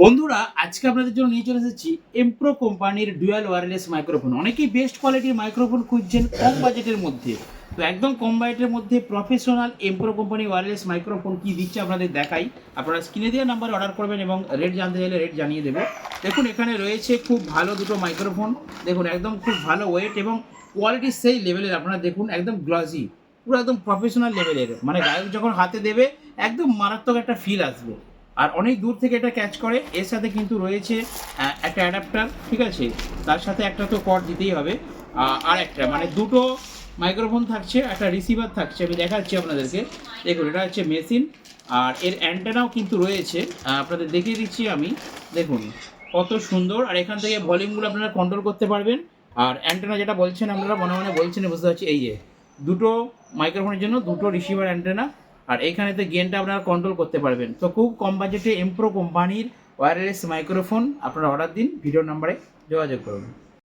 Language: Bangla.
বন্ধুরা, আজকে আপনাদের জন্য নিয়ে চলে এসেছি এমপ্রো কোম্পানির ডুয়াল ওয়্যারলেস মাইক্রোফোন। অনেকেই বেস্ট কোয়ালিটির মাইক্রোফোন খুঁজছেন কম বাজেটের মধ্যে। তো একদম কম বাজেটের মধ্যে প্রফেশনাল এমপ্রো কোম্পানি ওয়্যারলেস মাইক্রোফোন কি দিচ্ছে আপনাদের দেখাই। আপনারা স্ক্রিনে দেওয়া নাম্বারে অর্ডার করবেন এবং রেট জানতে চাইলে রেট জানিয়ে দেবো। দেখুন, এখানে রয়েছে খুব ভালো দুটো মাইক্রোফোন। দেখুন, একদম খুব ভালো ওয়েট এবং কোয়ালিটি সেই লেভেলের। আপনারা দেখুন, একদম গ্লসি, পুরো একদম প্রফেশনাল লেভেলের। মানে গায়ক যখন হাতে দেবে একদম মারাত্মক একটা ফিল আসবে। আর অনেক দূর থেকে এটা ক্যাচ করে। এর সাথে কিন্তু রয়েছে একটা অ্যাডাপ্টার, ঠিক আছে। তার সাথে একটা তো কর্ড দিতেই হবে। আর একটা মানে দুটো মাইক্রোফোন থাকছে, একটা রিসিভার থাকছে। আমি দেখাচ্ছি আপনাদেরকে। দেখুন, এটা হচ্ছে মেশিন। আর এর অ্যান্টেনাও কিন্তু রয়েছে, আপনাদের দেখিয়ে দিচ্ছি আমি। দেখুন কত সুন্দর। আর এখান থেকে ভলিউমগুলো আপনারা কন্ট্রোল করতে পারবেন। আর অ্যান্টেনা যেটা বলছেন আপনারা মনে মনে বলছেন, বুঝতে পারছি। এই যে দুটো মাইক্রোফোনের জন্য দুটো রিসিভার অ্যান্টেনা। আর এইখানেতে গেনটা আপনারা কন্ট্রোল করতে পারবেন। তো খুব কম বাজেটে এমপ্রো কোম্পানির ওয়্যারলেস মাইক্রোফোন আপনারা অর্ডার দিন, ভিডিও নাম্বারে যোগাযোগ করুন।